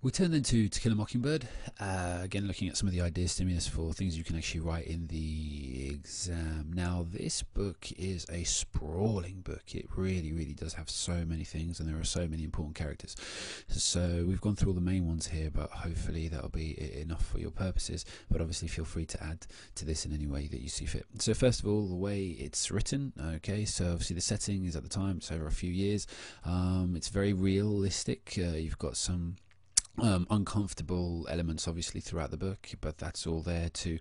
We turn then to Kill a Mockingbird, again looking at some of the idea stimulus for things you can actually write in the exam. Now this book is a sprawling book. It really does have so many things, and there are so many important characters. So we've gone through all the main ones here, but hopefully that'll be enough for your purposes. But obviously feel free to add to this in any way that you see fit. So first of all, the way it's written, okay, so obviously the setting is at the time, it's over a few years. It's very realistic. You've got some uncomfortable elements obviously throughout the book, but that's all there to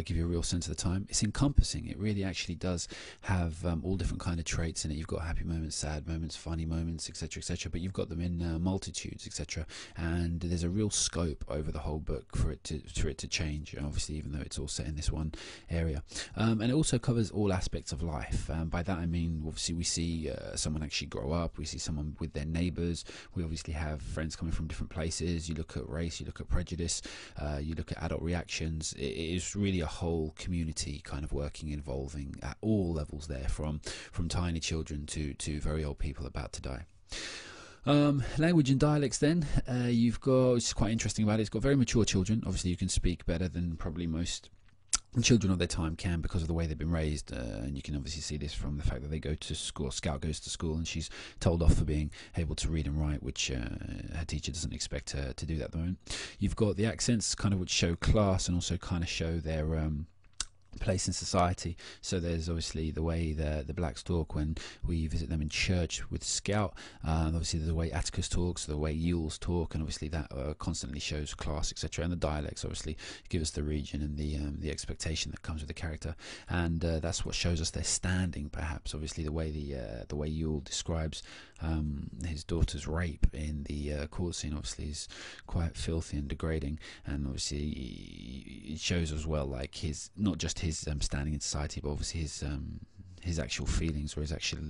give you a real sense of the time. It's encompassing. It really actually does have all different kind of traits in it. You've got happy moments, sad moments, funny moments, etc., but you've got them in multitudes, etc., and there's a real scope over the whole book for it to change, obviously, even though it's all set in this one area. And it also covers all aspects of life. By that I mean, obviously, we see someone actually grow up, we see someone with their neighbours, we obviously have friends coming from different places. You look at race, you look at prejudice, you look at adult reactions. It is really a whole community kind of working, involving at all levels there, from tiny children to very old people about to die. Language and dialects then, you've got, which is quite interesting about it, it's got very mature children. Obviously you can speak better than probably most children of their time can, because of the way they've been raised, and you can obviously see this from the fact that they go to school. Scout goes to school and she's told off for being able to read and write, which her teacher doesn't expect her to do that at the moment. You've got the accents, kind of, which show class and also kind of show their place in society. So there's obviously the way the blacks talk when we visit them in church with Scout, obviously the way Atticus talks, the way Yules talk, and obviously that constantly shows class, etc. And the dialects obviously give us the region and the expectation that comes with the character, and that's what shows us their standing, perhaps. Obviously the way Yule describes his daughter's rape in the court scene obviously is quite filthy and degrading, and obviously it shows as well, like, his, not just his standing in society, but obviously his actual feelings, or his actual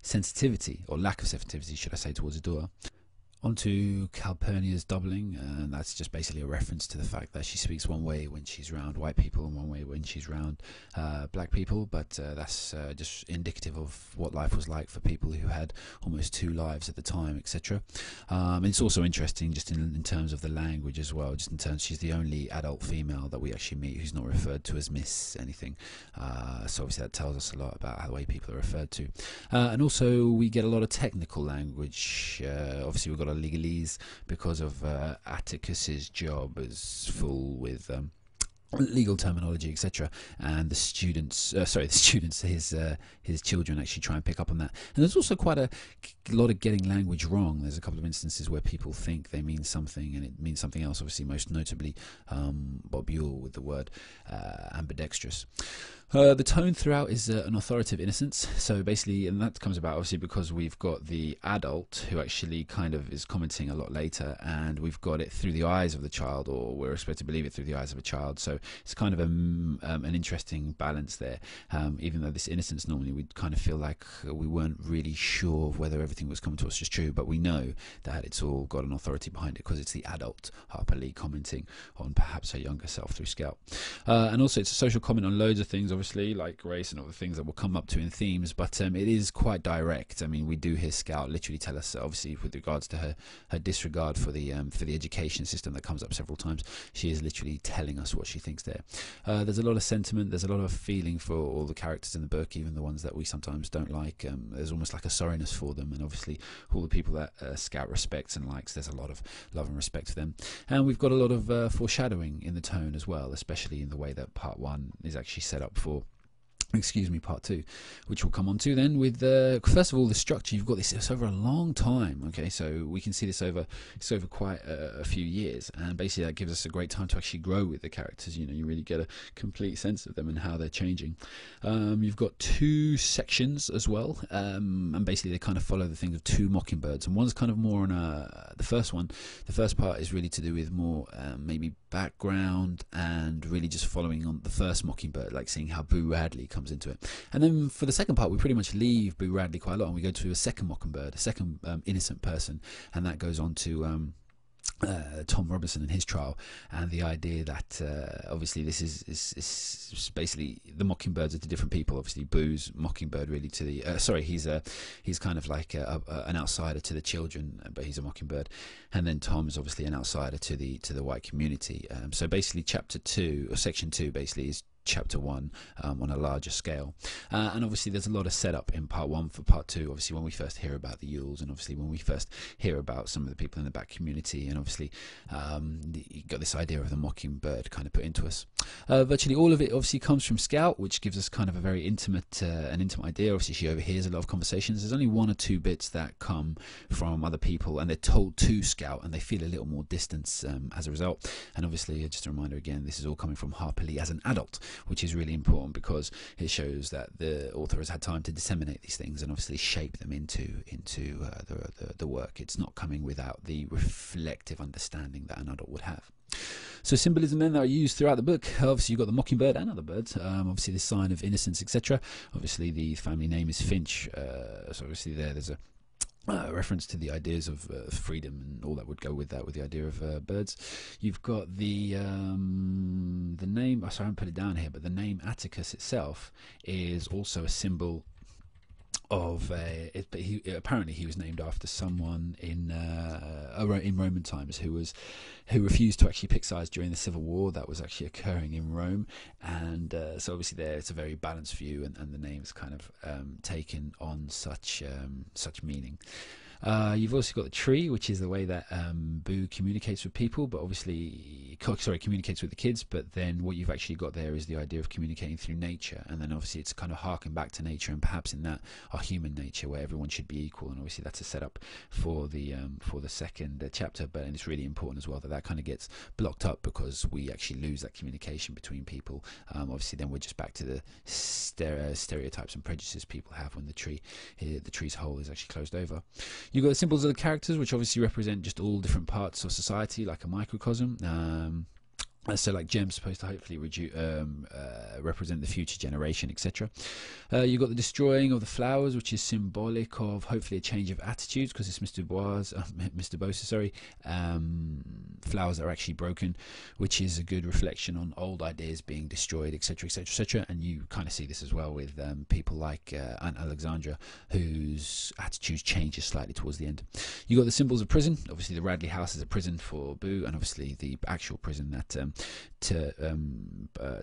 sensitivity, or lack of sensitivity, should I say, towards his daughter. Onto Calpurnia's doubling, and that's just basically a reference to the fact that she speaks one way when she's round white people and one way when she's round black people, but that's just indicative of what life was like for people who had almost two lives at the time, etc. And it's also interesting just in terms of the language as well, just in terms, she's the only adult female that we actually meet who's not referred to as Miss anything, so obviously that tells us a lot about how the way people are referred to. And also we get a lot of technical language. Obviously we've got a legalese because of Atticus's job is full with legal terminology, etc., and the students, his children actually try and pick up on that. And there's also quite a lot of getting language wrong. There's a couple of instances where people think they mean something and it means something else, obviously most notably Bob Yule with the word ambidextrous. The tone throughout is an authoritative innocence. So basically, and that comes about obviously because we've got the adult who actually kind of is commenting a lot later, and we've got it through the eyes of the child, or we're expected to believe it through the eyes of a child. So it's kind of an interesting balance there. Even though this innocence, normally we'd kind of feel like we weren't really sure of whether everything was coming to us as true, but we know that it's all got an authority behind it because it's the adult, Harper Lee, commenting on perhaps her younger self through Scout. And also it's a social comment on loads of things, obviously, like race and all the things that we'll come up to in themes, but it is quite direct. I mean, we do hear Scout literally tell us, obviously with regards to her disregard for the education system that comes up several times, she is literally telling us what she thinks there. There's a lot of sentiment, there's a lot of feeling for all the characters in the book, even the ones that we sometimes don't like. There's almost like a sorriness for them, and obviously all the people that Scout respects and likes, there's a lot of love and respect for them. And we've got a lot of foreshadowing in the tone as well, especially in the way that part one is actually set up for part two, which we'll come on to then with first of all the structure. You've got this, it's over a long time, okay, so we can see this over quite a few years, and basically that gives us a great time to actually grow with the characters. You know, you really get a complete sense of them and how they're changing. You've got two sections as well, and basically they kind of follow the thing of two Mockingbirds, and one's kind of more on the first part is really to do with more maybe background and really just following on the first Mockingbird, like seeing how Boo Radley comes into it. And then for the second part we pretty much leave Boo Radley quite a lot, and we go to a second Mockingbird, a second innocent person, and that goes on to Tom Robinson and his trial, and the idea that obviously this is basically the Mockingbirds are to different people. Obviously, Boo's Mockingbird really to the he's kind of like an outsider to the children, but he's a Mockingbird, and then Tom is obviously an outsider to the white community. So basically, chapter 2 or section 2 basically is chapter 1 on a larger scale, and obviously there's a lot of setup in part 1 for part 2. Obviously when we first hear about the Yules, and obviously when we first hear about some of the people in the back community, and obviously you got this idea of the Mockingbird kind of put into us. Virtually all of it obviously comes from Scout, which gives us kind of a very intimate idea. Obviously she overhears a lot of conversations. There's only 1 or 2 bits that come from other people, and they're told to Scout, and they feel a little more distance as a result. And obviously just a reminder again, this is all coming from Harper Lee as an adult, which is really important because it shows that the author has had time to disseminate these things and obviously shape them into the work. It's not coming without the reflective understanding that an adult would have. So symbolism then that are used throughout the book. Obviously you've got the Mockingbird and other birds, obviously the sign of innocence, etc. Obviously the family name is Finch, so obviously there's a reference to the ideas of freedom and all that would go with that, with the idea of birds. You've got the name, sorry I haven't put it down here, but the name Atticus itself is also a symbol of apparently he was named after someone in Roman times who refused to actually pick sides during the Civil War that was actually occurring in Rome, and so obviously there it's a very balanced view, and the name's kind of taken on such meaning. You've also got the tree, which is the way that Boo communicates with people, but obviously, communicates with the kids, but then what you've actually got there is the idea of communicating through nature, and then obviously it's kind of harking back to nature, and perhaps in that our human nature where everyone should be equal, and obviously that's a setup for the second chapter, but it's really important as well that kind of gets blocked up because we actually lose that communication between people. Obviously then we're just back to the stereotypes and prejudices people have when the tree's hole is actually closed over. You've got the symbols of the characters, which obviously represent just all different parts of society, like a microcosm. So like gems supposed to hopefully represent the future generation, etc. You've got the destroying of the flowers, which is symbolic of hopefully a change of attitudes, because it's Mr. Bose's flowers that are actually broken, which is a good reflection on old ideas being destroyed, etc, etc, etc. And you kind of see this as well with people like Aunt Alexandra, whose attitudes changes slightly towards the end. You've got the symbols of prison. Obviously the Radley house is a prison for Boo, and obviously the actual prison that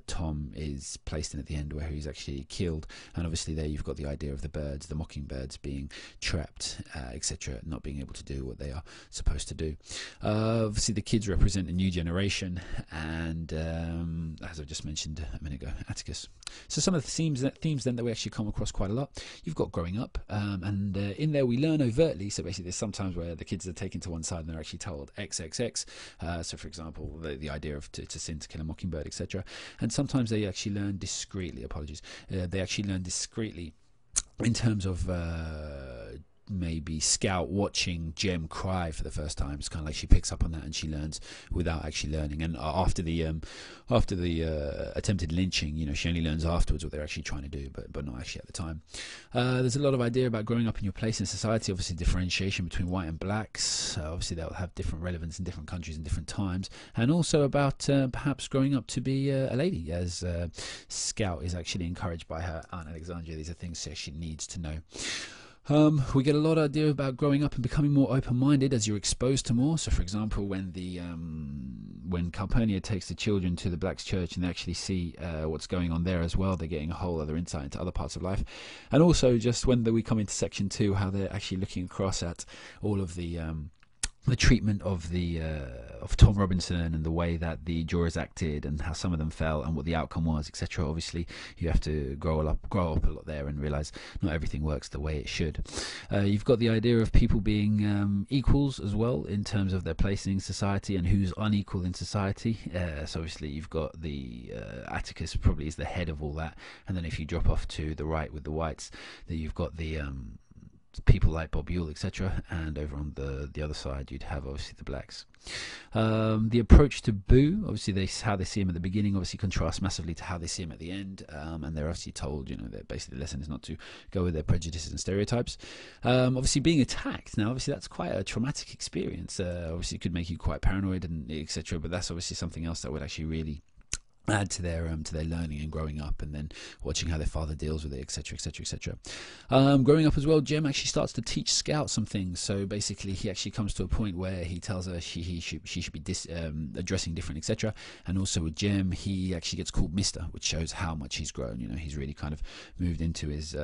Tom is placed in at the end, where he's actually killed. And obviously there you've got the idea of the birds, the Mockingbirds, being trapped, etc, not being able to do what they are supposed to do. Obviously the kids represent a new generation, and as I just mentioned a minute ago, Atticus. So some of the themes then that we actually come across quite a lot. You've got growing up, and in there we learn overtly. So basically there's sometimes where the kids are taken to one side and they're actually told XXX. So for example the idea of to sin to kill a mockingbird, etc. And sometimes they actually learn discreetly, they actually learn discreetly in terms of maybe Scout watching Jem cry for the first time. It's kind of like she picks up on that and she learns without actually learning. And after the attempted lynching, she only learns afterwards what they're actually trying to do, but not actually at the time. There's a lot of idea about growing up in your place in society. Obviously differentiation between white and blacks. Obviously that will have different relevance in different countries and different times. And also about perhaps growing up to be a lady, as Scout is actually encouraged by her Aunt Alexandria. These are things she actually needs to know. We get a lot of idea about growing up and becoming more open-minded as you're exposed to more. So for example, when Calpurnia takes the children to the blacks church and they actually see what's going on there as well, they're getting a whole other insight into other parts of life. And also just when we come into section 2, how they're actually looking across at all of the treatment of Tom Robinson and the way that the jurors acted and how some of them fell and what the outcome was, etc. Obviously you have to grow up a lot there and realize not everything works the way it should. You've got the idea of people being equals as well in terms of their placing in society and who's unequal in society. So obviously you've got the Atticus probably is the head of all that, and then if you drop off to the right with the whites, then you've got the people like Bob Yule, etc. And over on the other side, you'd have obviously the blacks. The approach to Boo, obviously how they see him at the beginning obviously contrasts massively to how they see him at the end, and they're obviously told, that basically the lesson is not to go with their prejudices and stereotypes. Obviously being attacked, now obviously that's quite a traumatic experience. Obviously it could make you quite paranoid and etc. But that's obviously something else that would actually really add to their learning and growing up, and then watching how their father deals with it, etc, etc, etc. Growing up as well, Jem actually starts to teach Scout some things. So basically he actually comes to a point where he tells her she should be addressing different, etc. And also with Jem, he actually gets called Mister, which shows how much he's grown. He's really kind of moved into his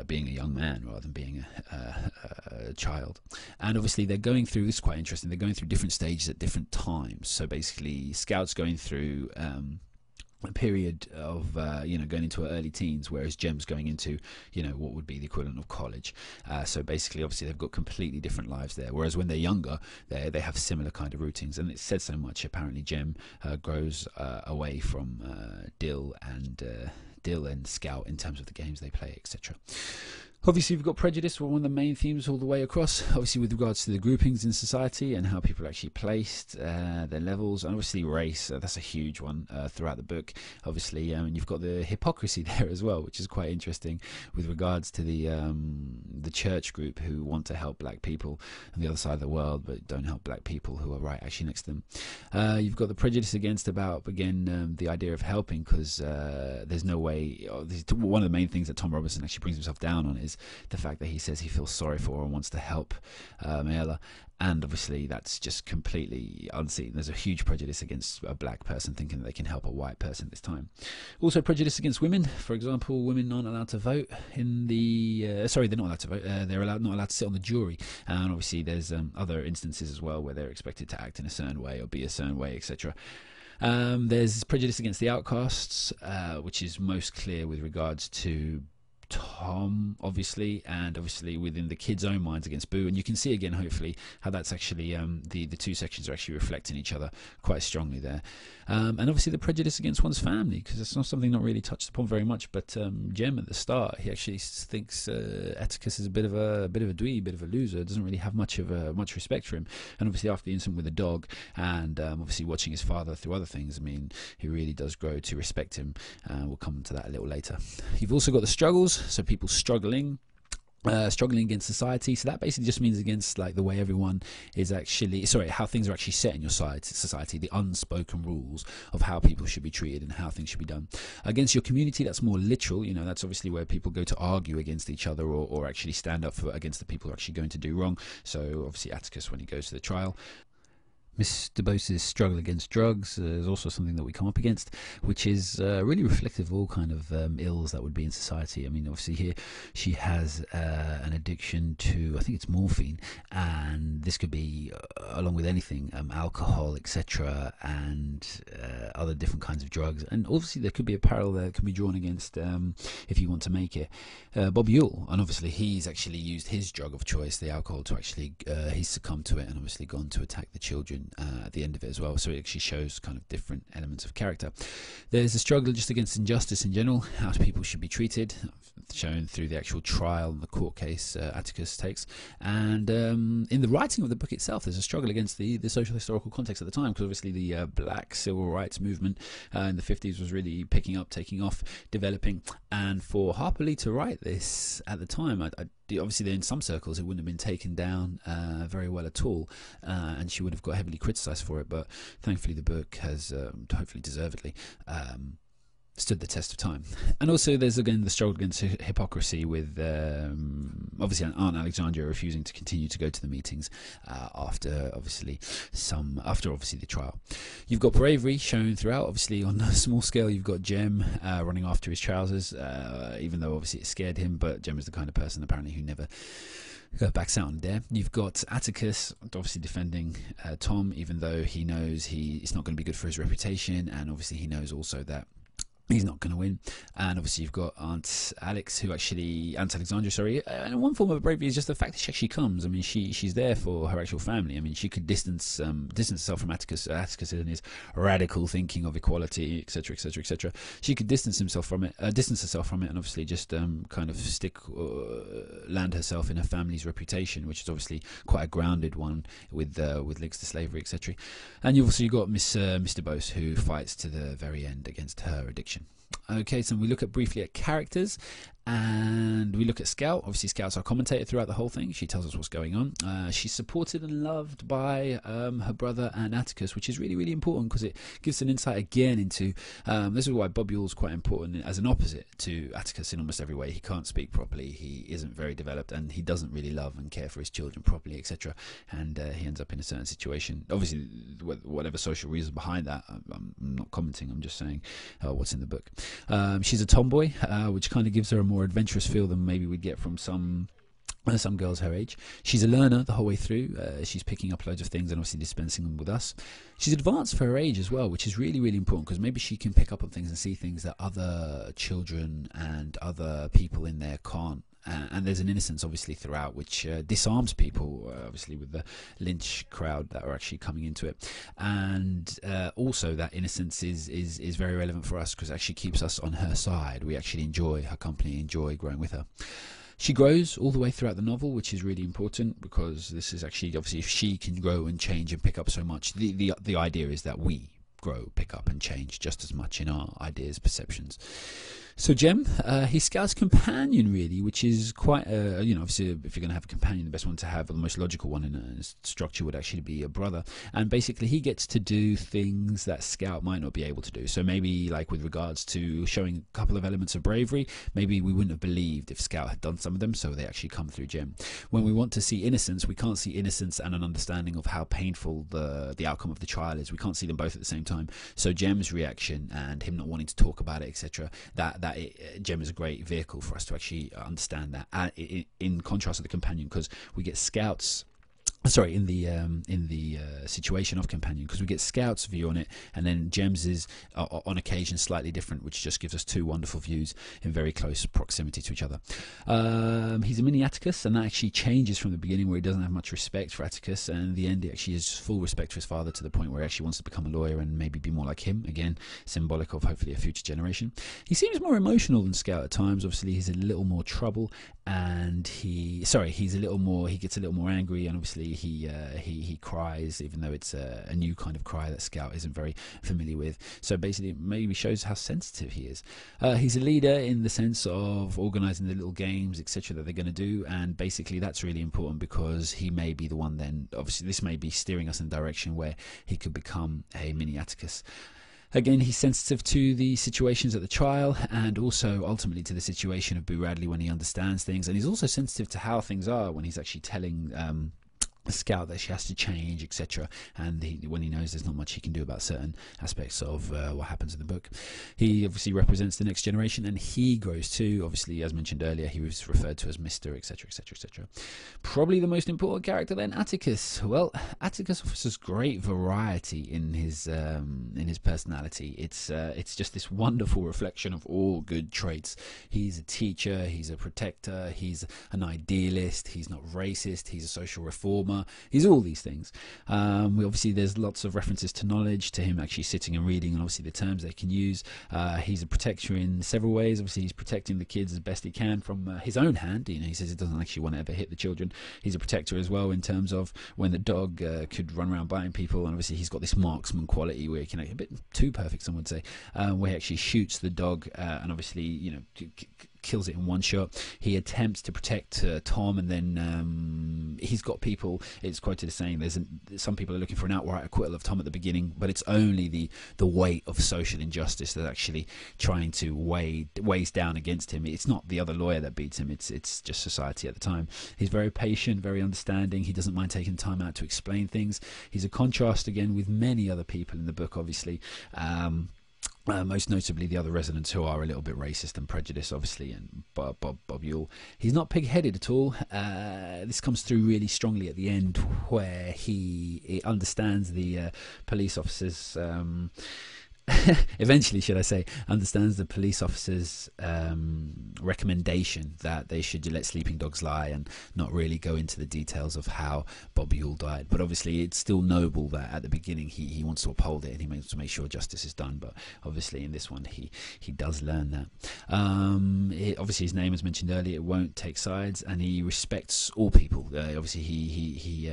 being a young man rather than being a child. And obviously they're going through, this is quite interesting, they're going through different stages at different times. So basically Scout's going through a period of going into her early teens, whereas Jem's going into what would be the equivalent of college. So basically obviously they've got completely different lives there, whereas when they're younger they have similar kind of routines. And it said so much, apparently Jem grows away from Dill and Scout in terms of the games they play, etc. Obviously, we've got prejudice, one of the main themes all the way across, obviously with regards to the groupings in society and how people are actually placed, their levels, and obviously race. That's a huge one throughout the book. Obviously, you've got the hypocrisy there as well, which is quite interesting with regards to the church group who want to help black people on the other side of the world, but don't help black people who are right actually next to them. You've got the prejudice against about, again, the idea of helping, because there's no way. One of the main things that Tom Robinson actually brings himself down on is the fact that he says he feels sorry for her and wants to help Mayella, and obviously that's just completely unseen. There's a huge prejudice against a black person thinking that they can help a white person this time. Also prejudice against women. For example, women aren't allowed to vote in the they're not allowed to vote, they're not allowed to sit on the jury, and obviously there's other instances as well where they're expected to act in a certain way or be a certain way, etc. There's prejudice against the outcasts, which is most clear with regards to Tom, obviously, and obviously within the kids' own minds against Boo. And you can see again, hopefully, how that's actually the two sections are actually reflecting each other quite strongly there. And obviously the prejudice against one's family, because it's not something not really touched upon very much. But Jem at the start, he actually thinks Atticus is a bit of a dweeb, a bit of a loser. Doesn't really have much respect for him. And obviously after the incident with the dog, and obviously watching his father through other things, I mean, he really does grow to respect him. We'll come to that a little later. You've also got the struggles, so people struggling against society. So that basically just means against like the way everyone is actually, how things are actually set in your society, the unspoken rules of how people should be treated and how things should be done. Against your community, that's more literal. That's obviously where people go to argue against each other or actually stand up against the people who are actually going to do wrong. So obviously Atticus, when he goes to the trial. Mr. Bose's struggle against drugs is also something that we come up against, which is really reflective of all kind of ills that would be in society. I mean, obviously here she has an addiction to, I think it's morphine, and this could be along with anything, alcohol, etc., and other different kinds of drugs. And obviously there could be a parallel that can be drawn against, if you want to make it, Bob Yule. And obviously he's actually used his drug of choice, the alcohol, to actually, he's succumbed to it and obviously gone to attack the children at the end of it as well. So it actually shows kind of different elements of character. There's a struggle just against injustice in general, how people should be treated, shown through the actual trial and the court case Atticus takes. And in the writing of the book itself, there's a struggle against the social historical context at the time, because obviously the black civil rights movement in the 50s was really picking up, taking off, developing. And for Harper Lee to write this at the time, obviously in some circles it wouldn't have been taken down very well at all, and she would have got heavily criticised for it, but thankfully the book has, hopefully deservedly, stood the test of time. And also there's again the struggle against hypocrisy with obviously Aunt Alexandria refusing to continue to go to the meetings after obviously the trial. You've got bravery shown throughout. Obviously on a small scale you've got Jem running after his trousers, even though obviously it scared him, but Jem is the kind of person apparently who never backs out on there. You've got Atticus obviously defending Tom, even though he knows it's not going to be good for his reputation, and obviously he knows also that He's not going to win. And obviously you've got Aunt Alexandra, sorry. And one form of bravery is just the fact that she actually comes. I mean, she's there for her actual family. I mean, she could distance herself from Atticus and his radical thinking of equality, etc., etc., etc. She could distance herself from it, and obviously just kind of land herself in her family's reputation, which is obviously quite a grounded one with links to slavery, etc. And you've also got Mr. Bose, who fights to the very end against her addiction. Okay, so we look briefly at characters, and we look at Scout. Obviously, Scout's our commentator throughout the whole thing. She tells us what's going on. She's supported and loved by her brother and Atticus, which is really, really important because it gives an insight again into this is why Bob Yule's quite important as an opposite to Atticus in almost every way. He can't speak properly, he isn't very developed, and he doesn't really love and care for his children properly, etc. And he ends up in a certain situation. Obviously, whatever social reason behind that, I'm not commenting, I'm just saying what's in the book. She's a tomboy, which kind of gives her a more adventurous feel than maybe we'd get from some girls her age. She's a learner the whole way through. She's picking up loads of things and obviously dispensing them with us. She's advanced for her age as well, which is really, really important because maybe she can pick up on things and see things that other children and other people in there can't. And there's an innocence obviously throughout which disarms people, obviously with the lynch crowd that are actually coming into it. And also that innocence is very relevant for us because it actually keeps us on her side. We actually enjoy her company, enjoy growing with her. She grows all the way throughout the novel, which is really important because this is actually, obviously, if she can grow and change and pick up so much, the idea is that we grow, pick up and change just as much in our ideas, perceptions. So Jem, he's Scout's companion really, which is quite, obviously if you're going to have a companion, the best one to have, or the most logical one in a structure would actually be a brother. And basically he gets to do things that Scout might not be able to do. So maybe like with regards to showing a couple of elements of bravery, maybe we wouldn't have believed if Scout had done some of them, so they actually come through Jem. When we want to see innocence, we can't see innocence and an understanding of how painful the outcome of the trial is. We can't see them both at the same time. So Jem's reaction and him not wanting to talk about it, etc., Jem is a great vehicle for us to actually understand that, in contrast to the companion, because we get Scout's in the situation of companion, because we get Scout's view on it, and then Jem's is on occasion slightly different, which just gives us two wonderful views in very close proximity to each other. He's a mini Atticus, and that actually changes from the beginning, where he doesn't have much respect for Atticus, and in the end he actually has full respect for his father, to the point where he actually wants to become a lawyer and maybe be more like him, again symbolic of hopefully a future generation. He seems more emotional than Scout at times. Obviously he's a little more trouble, and he gets a little more angry, and obviously he cries, even though it's a new kind of cry that Scout isn't very familiar with. So basically it maybe shows how sensitive he is. He's a leader in the sense of organising the little games, etc., that they're going to do, and basically that's really important because he may be the one then, obviously this may be steering us in a direction where he could become a mini Atticus. Again, he's sensitive to the situations at the trial, and also ultimately to the situation of Boo Radley when he understands things, and he's also sensitive to how things are when he's actually telling Scout that she has to change, etc., and when he knows there's not much he can do about certain aspects of what happens in the book. He obviously represents the next generation, and he grows too. Obviously, as mentioned earlier, he was referred to as Mr., etc., etc., etc. Probably the most important character then, Atticus. Well, Atticus offers us great variety in his personality. It's just this wonderful reflection of all good traits. He's a teacher, he's a protector, he's an idealist, he's not racist, he's a social reformer. He's all these things. Obviously there's lots of references to knowledge, to him actually sitting and reading, and obviously the terms they can use. He's a protector in several ways. Obviously he's protecting the kids as best he can from his own hand. He says he doesn't actually want to ever hit the children. He's a protector as well in terms of when the dog could run around biting people, and obviously he's got this marksman quality where he can, a bit too perfect some would say, where he actually shoots the dog and obviously kills it in one shot. He attempts to protect Tom, and then he's got people, it's quoted as saying some people are looking for an outright acquittal of Tom at the beginning, but it's only the weight of social injustice that's actually trying to weighs down against him. It's not the other lawyer that beats him, it's just society at the time. He's very patient, very understanding. He doesn't mind taking time out to explain things. He's a contrast again with many other people in the book, obviously. Most notably the other residents, who are a little bit racist and prejudiced, obviously, and Bob Yule. He's not pig-headed at all. This comes through really strongly at the end, where he understands the police officers' eventually, should I say, understands the police officer's recommendation that they should let sleeping dogs lie and not really go into the details of how Bobby Ewell died. But obviously, it's still noble that at the beginning he wants to uphold it and he wants to make sure justice is done. But obviously, in this one, he does learn that. Obviously, his name was mentioned earlier. It won't take sides, and he respects all people. Obviously, he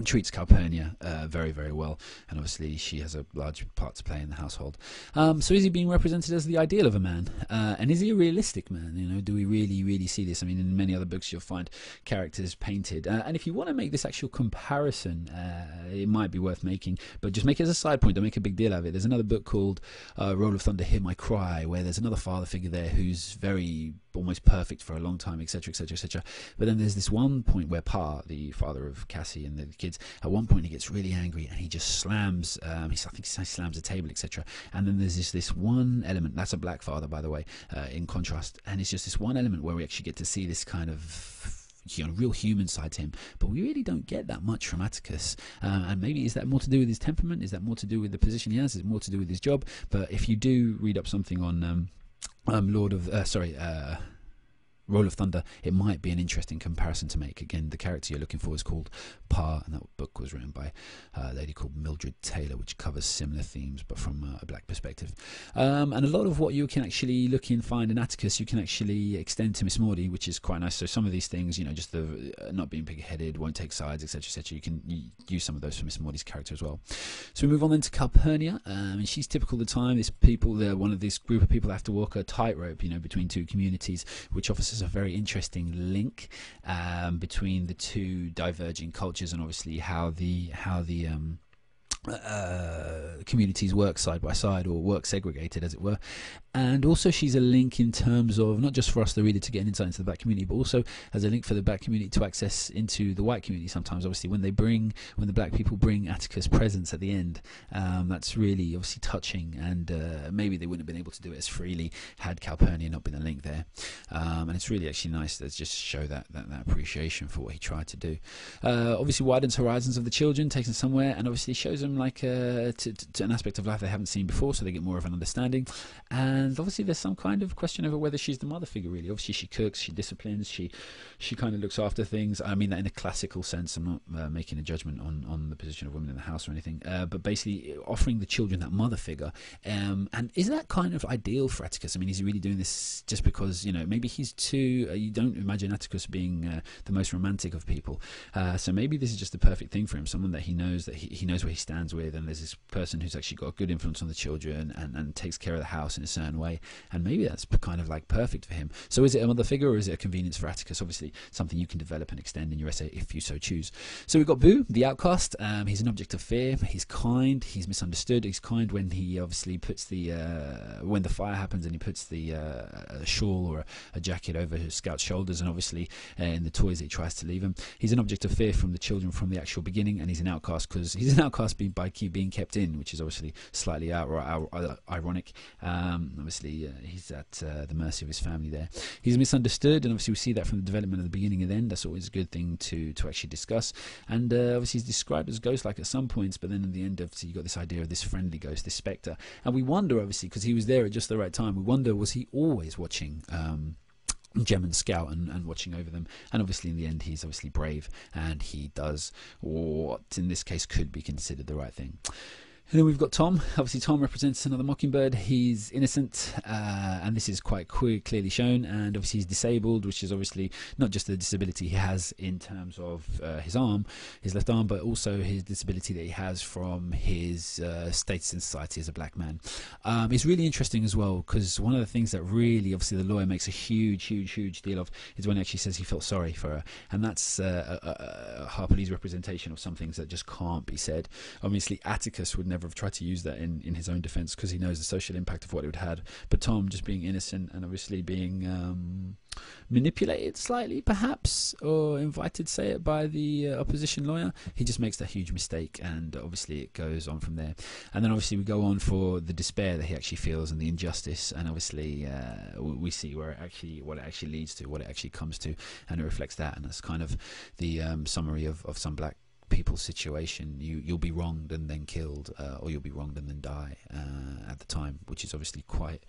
treats Calpurnia very, very well, and obviously she has a large part to play in the household. So is he being represented as the ideal of a man? And is he a realistic man? You know, do we really see this? I mean, in many other books you'll find characters painted, and if you want to make this actual comparison, it might be worth making, but just make it as a side point, don't make a big deal out of it. There's another book called Roll of Thunder, Hear My Cry, where there's another father figure there who's very almost perfect for a long time, etc., etc., etc. But then there's this one point where Pa, the father of Cassie and the kids, at one point he gets really angry and he just slams, I think he slams a table, etc. And then there's this one element, that's a black father, by the way, in contrast, and it's just this one element where we actually get to see this kind of real human side to him, but we really don't get that much from Atticus, and maybe is that more to do with his temperament, is that more to do with the position he has, is it more to do with his job? But if you do read up something on Roll of Thunder, it might be an interesting comparison to make. Again, the character you're looking for is called Pa, and that book was written by a lady called Mildred Taylor, which covers similar themes but from a black perspective. And a lot of what you can actually look and find in Atticus, you can actually extend to Miss Maudie, which is quite nice. So some of these things, just the not being pig-headed, won't take sides, etc., etc., you can use some of those for Miss Maudie's character as well. So we move on then to Calpurnia, and she's typical of the time. One of this group of people that have to walk a tightrope, between two communities, which offers a very interesting link between the two diverging cultures, and obviously how the communities work side by side, or work segregated, as it were. And also she's a link in terms of not just for us the reader to get an insight into the black community, but also as a link for the black community to access into the white community sometimes. Obviously when the black people bring Atticus presents at the end, that's really obviously touching, and maybe they wouldn't have been able to do it as freely had Calpurnia not been a link there. And it's really actually nice to just show that appreciation for what he tried to do. Obviously widens horizons of the children, takes them somewhere, and obviously shows them to an aspect of life they haven't seen before, so they get more of an understanding. And obviously there's some kind of question over whether she's the mother figure, really. Obviously she cooks, she disciplines, she kind of looks after things. I mean that in a classical sense. I'm not making a judgment on the position of women in the house or anything, but basically offering the children that mother figure. And is that kind of ideal for Atticus? I mean, is he really doing this just because, maybe he's too, you don't imagine Atticus being the most romantic of people, so maybe this is just the perfect thing for him, someone that he knows where he stands with, and there's this person who's actually got a good influence on the children and takes care of the house in a certain way, and maybe that's kind of like perfect for him. So is it a mother figure, or is it a convenience for Atticus? Obviously something you can develop and extend in your essay if you so choose. So we've got Boo, the outcast. He's an object of fear. He's kind, he's misunderstood. He's kind when he obviously puts when the fire happens and he puts the a shawl or a jacket over his Scout's shoulders, and obviously in the toys he tries to leave him. He's an object of fear from the children from the actual beginning, and he's an outcast because he's an outcast by being kept in, which is obviously slightly ironic. Obviously he's at the mercy of his family there. He's misunderstood, and obviously we see that from the development of the beginning and end. That's always a good thing to actually discuss. And obviously he's described as ghost-like at some points, but then in the end obviously you got this idea of this friendly ghost, this spectre, and we wonder, obviously because he was there at just the right time, we wonder, was he always watching Jem and Scout and watching over them? And obviously in the end he's obviously brave, and he does what in this case could be considered the right thing. And then we've got Tom. Obviously Tom represents another Mockingbird. He's innocent, and this is quite clearly shown, and obviously he's disabled, which is obviously not just the disability he has in terms of his left arm, but also his disability that he has from his status in society as a black man. It's really interesting as well, because one of the things that really, obviously the lawyer makes a huge deal of is when he actually says he felt sorry for her, and that's Harper Lee's representation of some things that just can't be said. Obviously Atticus would never have tried to use that in his own defense, because he knows the social impact of what it would have had. But Tom, just being innocent and obviously being manipulated slightly perhaps, or invited, say it, by the opposition lawyer, he just makes that huge mistake, and obviously it goes on from there. And then obviously we go on for the despair that he actually feels and the injustice, and obviously we see what it actually leads to, what it actually comes to, and it reflects that. And that's kind of the summary of some black people's situation. You'll be wronged and then killed, or you'll be wronged and then die at the time, which is obviously quite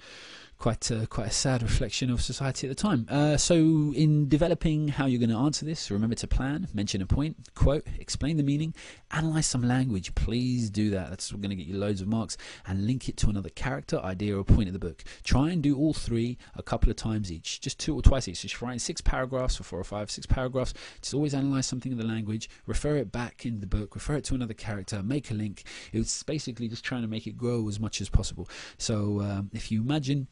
a sad reflection of society at the time. So in developing how you're going to answer this, remember to plan, mention a point, quote, explain the meaning, analyze some language. Please do that. That's going to get you loads of marks, and link it to another character, idea, or point of the book. Try and do all three a couple of times each, just 2 or twice each. Just write in 6 paragraphs or 4 or 5, 6 paragraphs. Just always analyze something in the language, refer it back in the book, refer it to another character, make a link. It's basically just trying to make it grow as much as possible. So if you imagine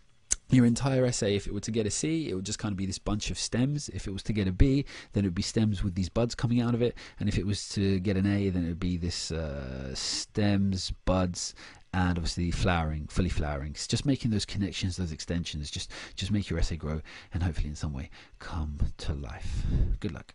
your entire essay, if it were to get a C, it would just kind of be this bunch of stems. If it was to get a B, then it would be stems with these buds coming out of it. And if it was to get an A, then it would be this stems, buds, and obviously flowering, fully flowering. It's just making those connections, those extensions, just make your essay grow and hopefully in some way come to life. Good luck.